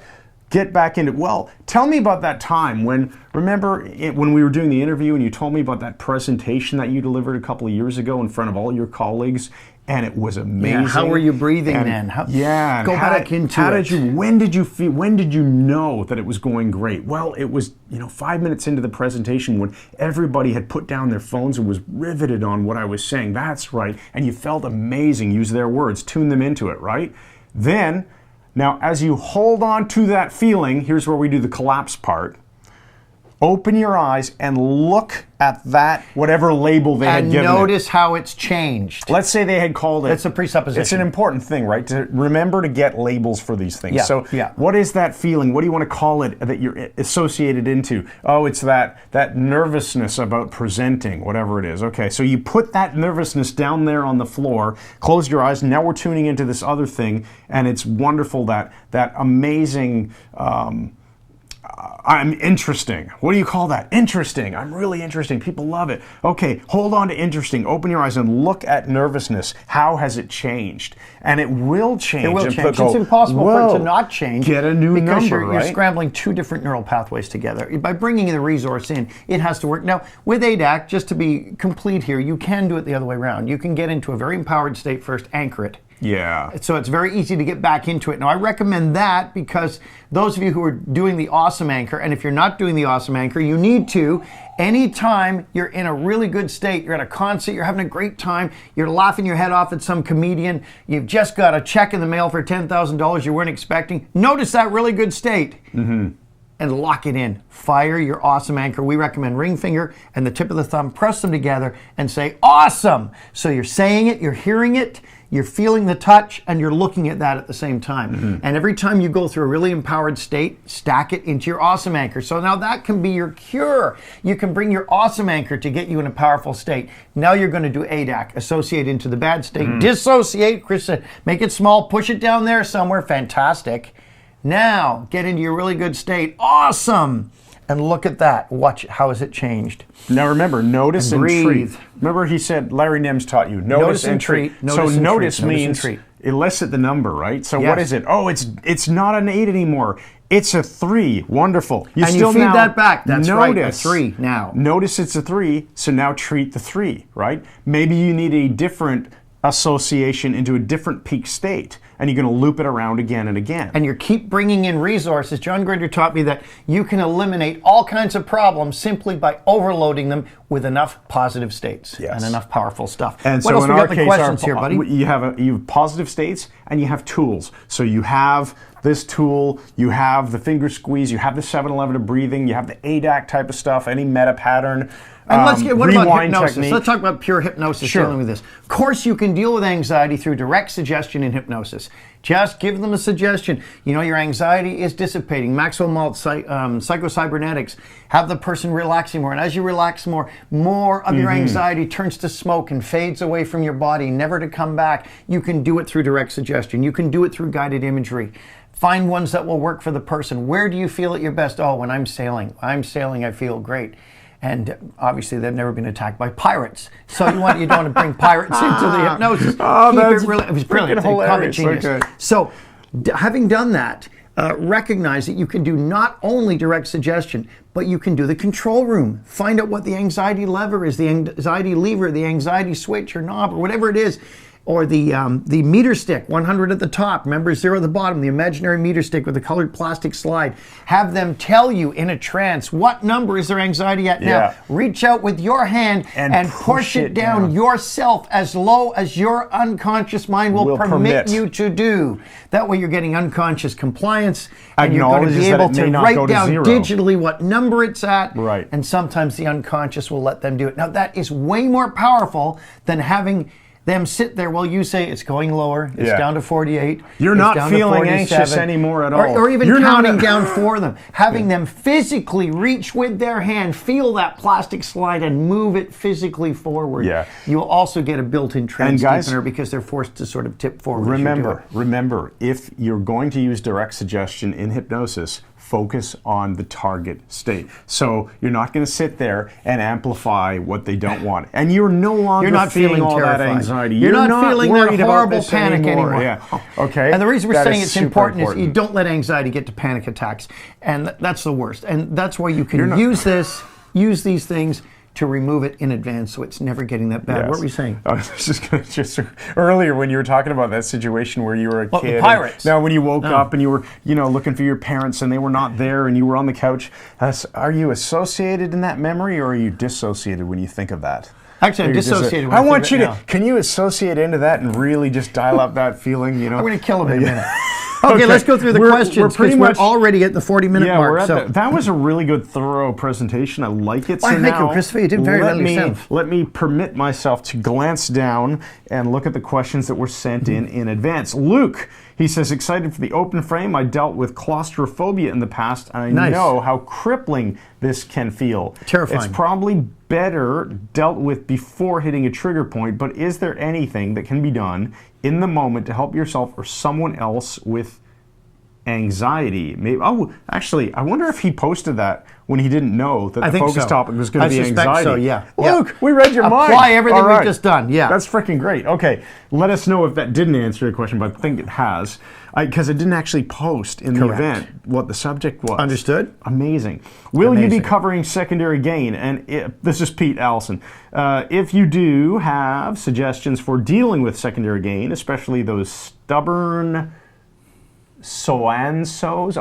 get back into, well, tell me about that time when, remember when we were doing the interview and you told me about that presentation that you delivered a couple of years ago in front of all your colleagues, and it was amazing. Yeah, how were you breathing And- then? Yeah. Go and back into how it. did you, when did you feel, when did you know that it was going great? Well, it was, 5 minutes into the presentation when everybody had put down their phones and was riveted on what I was saying. That's right. And you felt amazing. Use their words, tune them into it, right? Then, now as you hold on to that feeling, here's where we do the collapse part. Open your eyes and look at that, whatever label they had And given it. notice how it's changed. Let's say they had called it. It's a presupposition. It's an important thing, right? To remember to get labels for these things. Yeah, So, yeah. what is that feeling? What do you want to call it that you're associated into? Oh, it's that nervousness about presenting, whatever it is. Okay, so you put that nervousness down there on the floor. Close your eyes. Now we're tuning into this other thing, and it's wonderful that amazing. I'm interesting. What do you call that? Interesting. I'm really interesting. People love it. Okay, hold on to interesting. Open your eyes and look at nervousness. How has it changed? And it will change. It will And change. go, It's impossible for it "Whoa, to not change. Get a new because number, you're right? scrambling two different neural pathways together. By bringing the resource in, it has to work. Now, with ADAC, just to be complete here, you can do it the other way around. You can get into a very empowered state first, anchor it. Yeah. So it's very easy to get back into it. Now, I recommend that because those of you who are doing the awesome anchor, and if you're not doing the awesome anchor, you need to. Anytime you're in a really good state, you're at a concert, you're having a great time, you're laughing your head off at some comedian, you've just got a check in the mail for $10,000 you weren't expecting, notice that really good state. And lock it in. Fire your awesome anchor. We recommend ring finger and the tip of the thumb. Press them together and say, awesome. So you're saying it, you're hearing it, you're feeling the touch, and you're looking at that at the same time. And every time you go through a really empowered state, stack it into your awesome anchor. So now that can be your cure. You can bring your awesome anchor to get you in a powerful state. Now you're going to do ADAC, associate into the bad state. Dissociate, Chris said, make it small, push it down there somewhere, fantastic. Now, get into your really good state. Awesome. And look at that. Watch, how has it changed? Now remember, notice and breathe. treat. Remember he said, Larry Nims taught you, notice and treat. So notice means elicit the number, right? So what is it? Oh, it's not an 8 anymore. It's a 3. Wonderful. You feed that back. That's right, a 3 now. Notice it's a 3, so now treat the 3, right? Maybe you need a different association into a different peak state, and you're going to loop it around again and again. And you keep bringing in resources. John Grinder taught me that you can eliminate all kinds of problems simply by overloading them with enough positive states and enough powerful stuff. And what so else in we our got in case, the questions here, buddy? you have positive states and you have tools. So you have this tool, you have the finger squeeze, you have the 7-11 of breathing, you have the ADAC type of stuff, any meta pattern. And let's get, what about hypnosis? Technique. Let's talk about pure hypnosis dealing with this. Of course, you can deal with anxiety through direct suggestion in hypnosis. Just give them a suggestion. You know, your anxiety is dissipating. Maxwell Maltz, psychocybernetics, have the person relaxing more. And as you relax more of your anxiety turns to smoke and fades away from your body, never to come back. You can do it through direct suggestion. You can do it through guided imagery. Find ones that will work for the person. Where do you feel at your best? Oh, when I'm sailing. I feel great. And obviously, they've never been attacked by pirates. So you don't want to bring pirates into the hypnosis. It was brilliant. Comic genius. Okay. So having done that, recognize that you can do not only direct suggestion, but you can do the control room. Find out what the anxiety lever is, the anxiety lever, the anxiety switch or knob, or whatever it is. Or the meter stick, 100 at the top, remember 0 at the bottom, the imaginary meter stick with the colored plastic slide. Have them tell you in a trance, what number is their anxiety at now? Reach out with your hand and push it down yourself as low as your unconscious mind will permit you to do. That way you're getting unconscious compliance, and you're going to be able to write down digitally what number it's at, and sometimes the unconscious will let them do it. Now that is way more powerful than having them sit there while you say it's going lower, it's down to 48. You're not feeling anxious anymore at all. Or even counting down for them. Having them physically reach with their hand, feel that plastic slide and move it physically forward. You'll also get a built-in trance deepener because they're forced to sort of tip forward. Remember, if you're going to use direct suggestion in hypnosis, focus on the target state. So you're not going to sit there and amplify what they don't want. And you're no longer feeling all that anxiety. You're not feeling that horrible panic anymore. Okay. And the reason we're saying it's important is you don't let anxiety get to panic attacks. And that's the worst. And that's why you can use these things to remove it in advance so it's never getting that bad. What were you saying? I was just earlier when you were talking about that situation where you were a kid. The pirates. Now when you woke up and you were, looking for your parents and they were not there and you were on the couch, are you associated in that memory or are you dissociated when you think of that? Actually, I'm dissociated. I want you to, can you associate into that and really just dial up that feeling, I'm going to kill him in a minute. Okay, let's go through the questions because we're already at the 40-minute mark. That was a really good, thorough presentation. I like it. So thank you, Christopher. You did very well yourself. Let me permit myself to glance down and look at the questions that were sent in advance. Luke, he says, excited for the open frame. I dealt with claustrophobia in the past, and I know how crippling this can feel. Terrifying. It's probably better dealt with before hitting a trigger point, but is there anything that can be done in the moment to help yourself or someone else with anxiety? Maybe. Oh, actually, I wonder if he posted that when he didn't know that the focus topic was going to be anxiety. So, yeah. Luke, we read your mind. Apply everything we've just done. Yeah. That's freaking great. Okay, let us know if that didn't answer your question, but I think it has. Because I didn't actually post in the event what the subject was. Understood. Amazing. Will you be covering secondary gain? And this is Pete Allison. If you do have suggestions for dealing with secondary gain, especially those stubborn so-and-sos,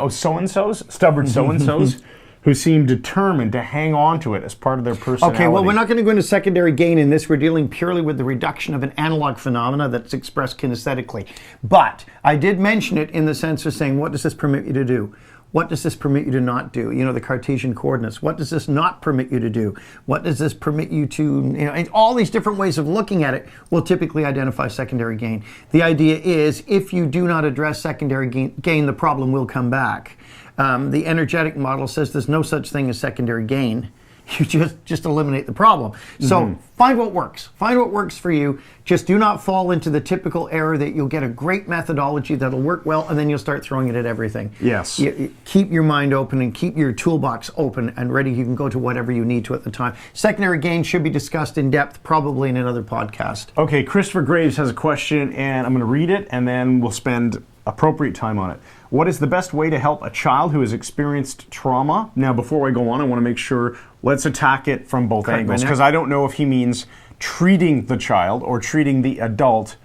stubborn so-and-sos, who seem determined to hang on to it as part of their personality. Okay, well, we're not going to go into secondary gain in this. We're dealing purely with the reduction of an analog phenomena that's expressed kinesthetically. But I did mention it in the sense of saying, what does this permit you to do? What does this permit you to not do? The Cartesian coordinates. What does this not permit you to do? What does this permit you to, and all these different ways of looking at it will typically identify secondary gain. The idea is if you do not address secondary gain, the problem will come back. The energetic model says there's no such thing as secondary gain. you just eliminate the problem. So find what works. Find what works for you. Just do not fall into the typical error that you'll get a great methodology that'll work well, and then you'll start throwing it at everything. Yes. Keep your mind open and keep your toolbox open and ready. You can go to whatever you need to at the time. Secondary gain should be discussed in depth, probably in another podcast. Okay, Christopher Graves has a question, and I'm going to read it, and then we'll spend appropriate time on it. What is the best way to help a child who has experienced trauma? Now, before I go on, I want to make sure, let's attack it from both angles, because I don't know if he means treating the child or treating the adult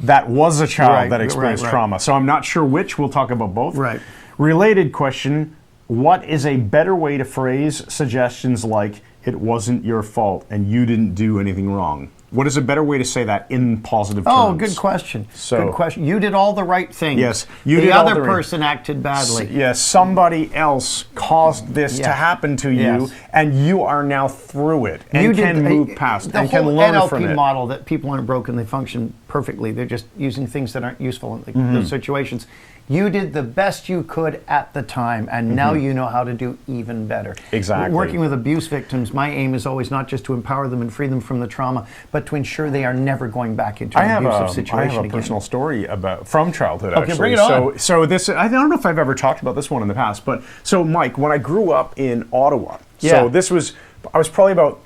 that was a child that experienced trauma. So I'm not sure which. We'll talk about both. Right. Related question, what is a better way to phrase suggestions like, it wasn't your fault and you didn't do anything wrong? What is a better way to say that in positive terms? Oh, good question. Good question. You did all the right things. Yes. The other person acted badly. Yes, somebody else caused this to happen to you, and you are now through it and can move past and can learn from it. The whole NLP model that people aren't broken, they function perfectly. They're just using things that aren't useful in those situations. You did the best you could at the time, and now you know how to do even better. Exactly. Working with abuse victims, my aim is always not just to empower them and free them from the trauma, but to ensure they are never going back into an abusive situation I have a personal story from childhood, actually. Okay, bring it on. So this, I don't know if I've ever talked about this one in the past, but so Mike, when I grew up in Ottawa, so I was probably about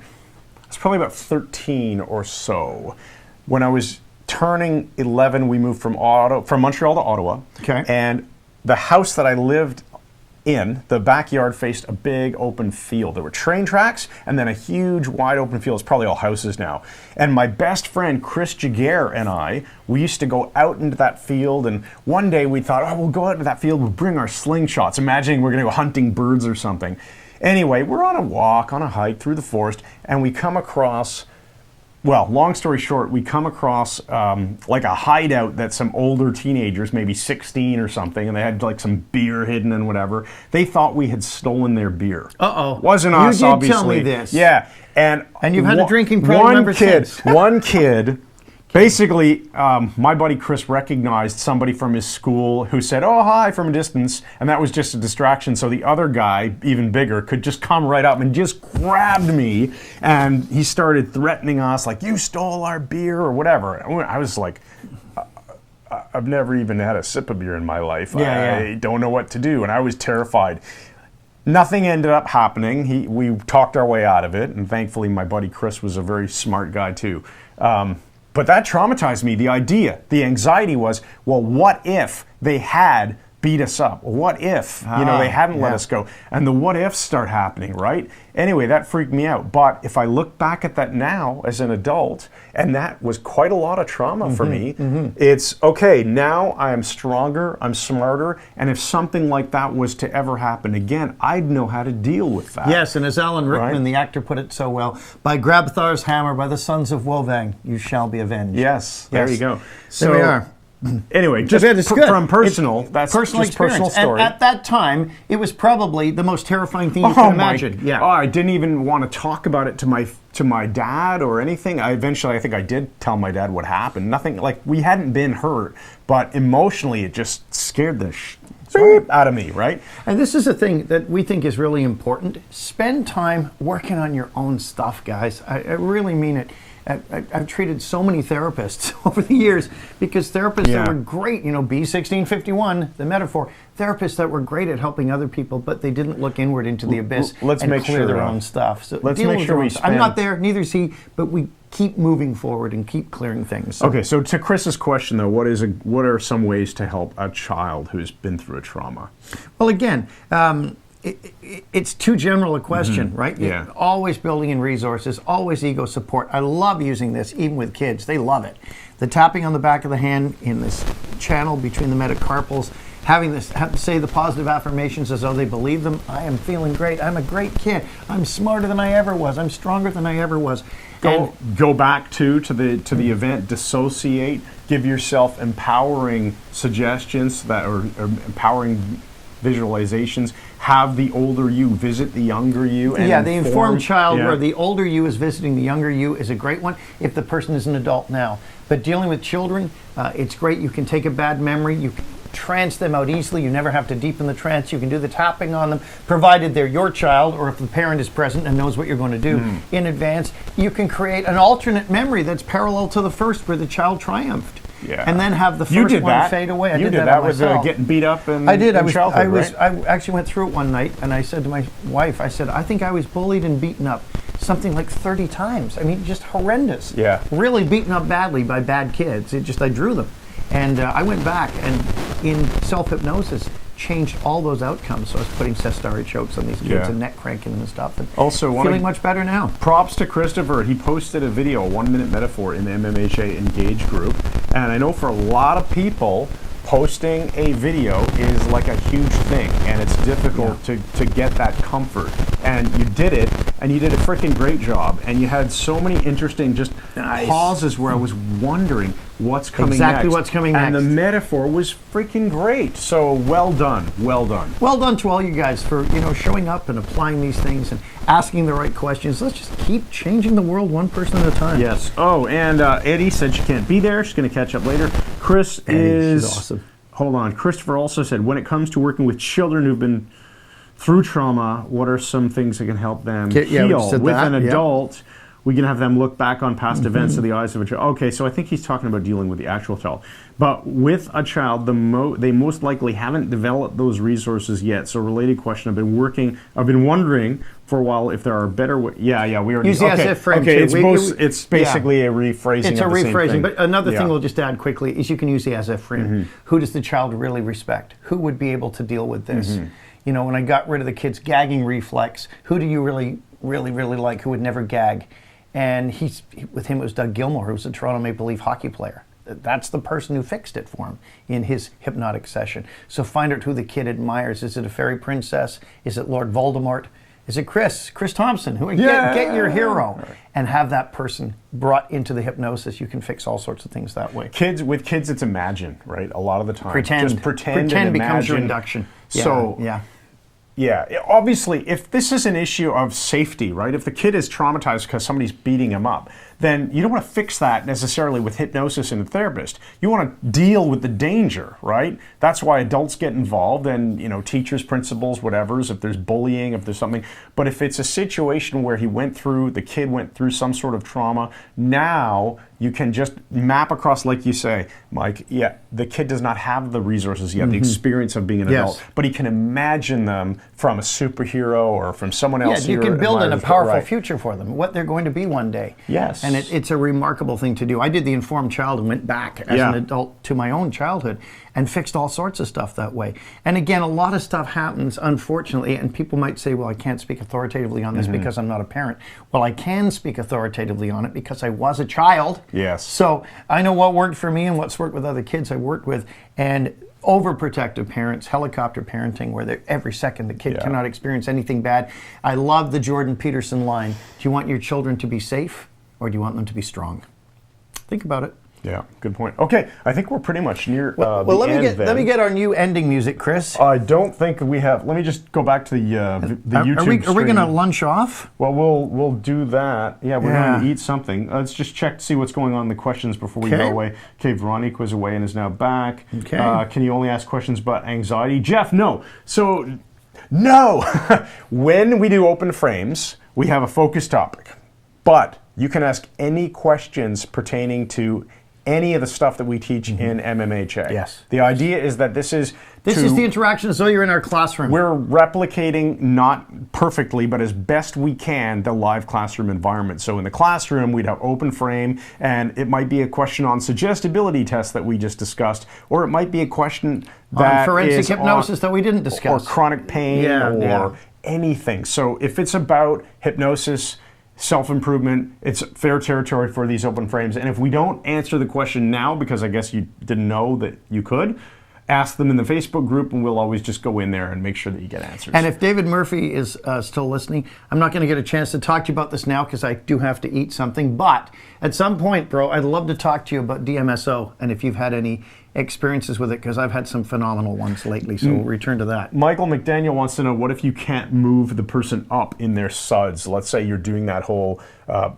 13 or so. When I was turning 11, we moved from Montreal to Ottawa. Okay. And the house that I lived in, the backyard faced a big open field. There were train tracks and then a huge wide open field. It's probably all houses now. And my best friend, Chris Jaguar, and I, we used to go out into that field, and one day we thought, oh, we'll go out into that field, we'll bring our slingshots, imagining we're gonna go hunting birds or something. Anyway, we're on a walk, on a hike through the forest, and we come across, well, long story short, we come across like a hideout that some older teenagers, maybe 16 or something, and they had like some beer hidden and whatever. They thought we had stolen their beer. Uh-oh. Wasn't us, obviously. You did tell me this. Yeah. And you've had a drinking problem ever since. One kid, basically, my buddy Chris recognized somebody from his school who said, oh, hi, from a distance, and that was just a distraction. So the other guy, even bigger, could just come right up and just grabbed me, and he started threatening us, like, you stole our beer or whatever. I was like, I've never even had a sip of beer in my life. I don't know what to do, and I was terrified. Nothing ended up happening. We talked our way out of it, and thankfully my buddy Chris was a very smart guy too. But that traumatized me. The anxiety was, well, what if they had beat us up? What if, they hadn't let us go? And the what ifs start happening, right? Anyway, that freaked me out. But if I look back at that now as an adult, and that was quite a lot of trauma for me, it's, okay, now I am stronger, I'm smarter, and if something like that was to ever happen again, I'd know how to deal with that. Yes, and as Alan Rickman, the actor, put it so well, by Grabthar's hammer, by the sons of Wovang, you shall be avenged. Yes, there you go. So, there we are. Anyway, just from personal, that's personal just personal story. And at that time, it was probably the most terrifying thing you can imagine. I didn't even want to talk about it to my dad or anything. I think I did tell my dad what happened. Nothing, like, we hadn't been hurt, but emotionally it just scared the beep out of me, right? And this is a thing that we think is really important. Spend time working on your own stuff, guys. I really mean it. I've treated so many therapists over the years, because therapists that were great, B1651, the metaphor, therapists that were great at helping other people, but they didn't look inward into the abyss and clear their own stuff. So let's make sure I'm not there, neither is he, but we keep moving forward and keep clearing things. Okay, so to Chris's question though, what are some ways to help a child who's been through a trauma? Well, again, it's too general a question, right? Yeah. Always building in resources, always ego support. I love using this, even with kids. They love it. The tapping on the back of the hand in this channel between the metacarpals, have to say the positive affirmations as though they believe them. I am feeling great. I'm a great kid. I'm smarter than I ever was. I'm stronger than I ever was. Go back to the event, dissociate, give yourself empowering suggestions that are empowering visualizations. Have the older you visit the younger you. And the informed child where the older you is visiting the younger you is a great one if the person is an adult now. But dealing with children, it's great. You can take a bad memory, you trance them out easily. You never have to deepen the trance. You can do the tapping on them, provided they're your child, or if the parent is present and knows what you're going to do in advance. You can create an alternate memory that's parallel to the first, where the child triumphed. Yeah. And then have the first one fade away. I did that that with myself. Getting beat up in I did. in childhood, right? I actually went through it one night, and I said to my wife, I said, I think I was bullied and beaten up something like 30 times. I mean, just horrendous. Yeah. Really beaten up badly by bad kids. I drew them. And I went back, and in self-hypnosis, changed all those outcomes. So I was putting cestari chokes on these kids and neck cranking them and stuff. And also, feeling much better now. Props to Christopher. He posted a video, a 1-minute metaphor, in the MMHA Engage group. And I know for a lot of people, posting a video is like a huge thing, and it's difficult to get that comfort. And you did it, and you did a freaking great job. And you had so many interesting pauses where I was wondering what's coming next. Exactly what's coming next. And the metaphor was freaking great. So well done, well done. Well done to all you guys for showing up and applying these things and asking the right questions. Let's just keep changing the world one person at a time. Yes. Oh, and Eddie said she can't be there. She's going to catch up later. Chris is awesome. Hold on. Christopher also said, when it comes to working with children who've been through trauma, what are some things that can help them heal? With an adult, we can have them look back on past events through the eyes of a child. Okay, so I think he's talking about dealing with the actual child. But with a child, they most likely haven't developed those resources yet. So related question, I've been wondering for a while if there are better ways. We already use the as if frame. Okay, it's basically a rephrasing. It's a rephrasing, same thing. But another thing we'll just add quickly is you can use the as if frame. Who does the child really respect? Who would be able to deal with this? When I got rid of the kid's gagging reflex, who do you really, really, really like who would never gag? And with him it was Doug Gilmore, who was a Toronto Maple Leaf hockey player. That's the person who fixed it for him in his hypnotic session. So find out who the kid admires. Is it a fairy princess? Is it Lord Voldemort? Is it Chris Thompson? Get your hero and have that person brought into the hypnosis. You can fix all sorts of things that way. With kids, it's imagine, right? A lot of the time. Just pretend becomes your induction. Obviously, if this is an issue of safety, right? If the kid is traumatized because somebody's beating him up, then you don't want to fix that necessarily with hypnosis and a therapist. You want to deal with the danger, right? That's why adults get involved, and teachers, principals, whatever's, if there's bullying, if there's something. But if it's a situation where the kid went through some sort of trauma, now you can just map across, like you say, Mike, the kid does not have the resources yet, the experience of being an adult, but he can imagine them from a superhero or from someone else. You can build in a powerful future for them, what they're going to be one day. Yes. And it's a remarkable thing to do. I did the informed child and went back as an adult to my own childhood and fixed all sorts of stuff that way. And again, a lot of stuff happens, unfortunately, and people might say, well, I can't speak authoritatively on this because I'm not a parent. Well, I can speak authoritatively on it because I was a child. Yes. So I know what worked for me and what's worked with other kids I worked with. And overprotective parents, helicopter parenting, where every second the kid cannot experience anything bad. I love the Jordan Peterson line, do you want your children to be safe or do you want them to be strong? Think about it. Yeah, good point. Okay, I think we're pretty much near the end. Let me get our new ending music, Chris. I don't think we have. Let me just go back to the YouTube stream. Are we going to lunch off? Well, we'll do that. Yeah, we're going to eat something. Let's just check to see what's going on in the questions before we go away. Okay, Veronica was away and is now back. Okay. Can you only ask questions about anxiety? Jeff, no. So, no. When we do open frames, we have a focus topic. But you can ask any questions pertaining to any of the stuff that we teach in MMHA. Yes. The idea is that this is the interaction as though you're in our classroom. We're replicating, not perfectly, but as best we can, the live classroom environment. So in the classroom, we'd have open frame, and it might be a question on suggestibility tests that we just discussed, or it might be a question that on forensic hypnosis that we didn't discuss. Or chronic pain, or anything. So if it's about hypnosis, self-improvement, it's fair territory for these open frames. And if we don't answer the question now, because I guess you didn't know that you could, ask them in the Facebook group, and we'll always just go in there and make sure that you get answers. And if David Murphy is still listening, I'm not going to get a chance to talk to you about this now because I do have to eat something. But at some point, bro, I'd love to talk to you about DMSO and if you've had any experiences with it, because I've had some phenomenal ones lately. So we'll return to that. Michael McDaniel wants to know, what if you can't move the person up in their suds? Let's say you're doing that whole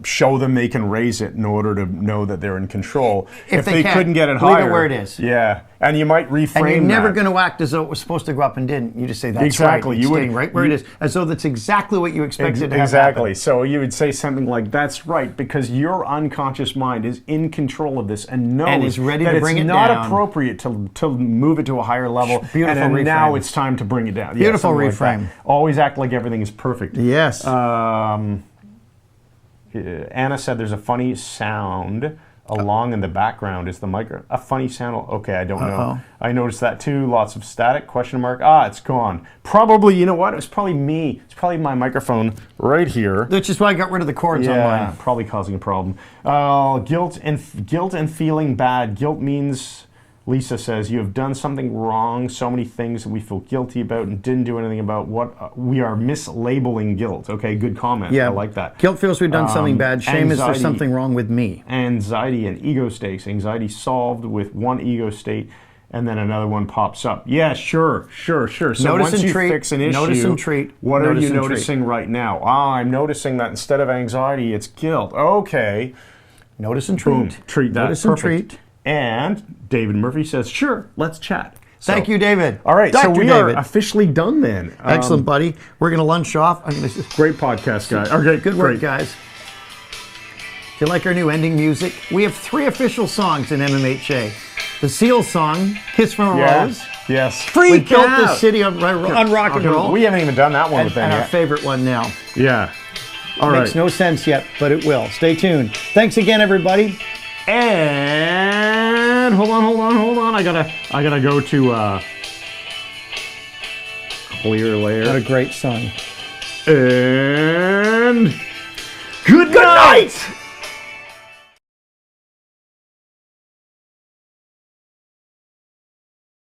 show them they can raise it in order to know that they're in control. If they can't, couldn't get it leave higher, it where it is. Yeah, and you might reframe And you're never that. going to act as though it was supposed to go up and didn't. You just say, that's Exactly. right. It's You would- staying right where it is, as though that's exactly what you expected to have Exactly. happen. So you would say something like, "That's right," because your unconscious mind is in control of this and knows And is ready that to bring it's it not down. appropriate to move it to a higher level. Beautiful and then now reframe. it's time to bring it down. Yeah, Beautiful something like reframe. that. Always act like everything is perfect. Yes. Anna said there's a funny sound along in the background. Is the micro a funny sound? Okay, I don't know. I noticed that too. Lots of static, question mark. It's gone. Probably, you know what? It was probably me. It's probably my microphone right here. Which is why I got rid of the cords on mine. Probably causing a problem. Guilt and feeling bad. Guilt means, Lisa says, you have done something wrong, so many things that we feel guilty about and didn't do anything about. What we are mislabeling guilt. Okay, good comment. Yeah, I like that. Guilt feels we've done something bad. Shame is anxiety, there's something wrong with me. Anxiety and ego states. Anxiety solved with one ego state, and then another one pops up. Yeah, sure. So Notice once and you treat, fix an issue, notice and treat, what notice are you and treat. noticing right now? I'm noticing that instead of anxiety, it's guilt. Okay. Notice and treat. Boom. Treat that. Notice and Perfect. treat. And David Murphy says, sure, let's chat. Thank you, David. All right, Dr. so we David. are officially done then. Excellent, buddy. We're going to lunch off. Great podcast, guy. Okay, Good work, great. guys. If you like our new ending music, we have 3 official songs in MMHA. The Seal song, Kiss from a Rose. Yes. We Freak built out. the city on rock and roll. We haven't even done that one with them and our yet. favorite one now. Yeah. All right. Makes no sense yet, but it will. Stay tuned. Thanks again, everybody. And hold on. I gotta go to clear layer. What a great song. And good night.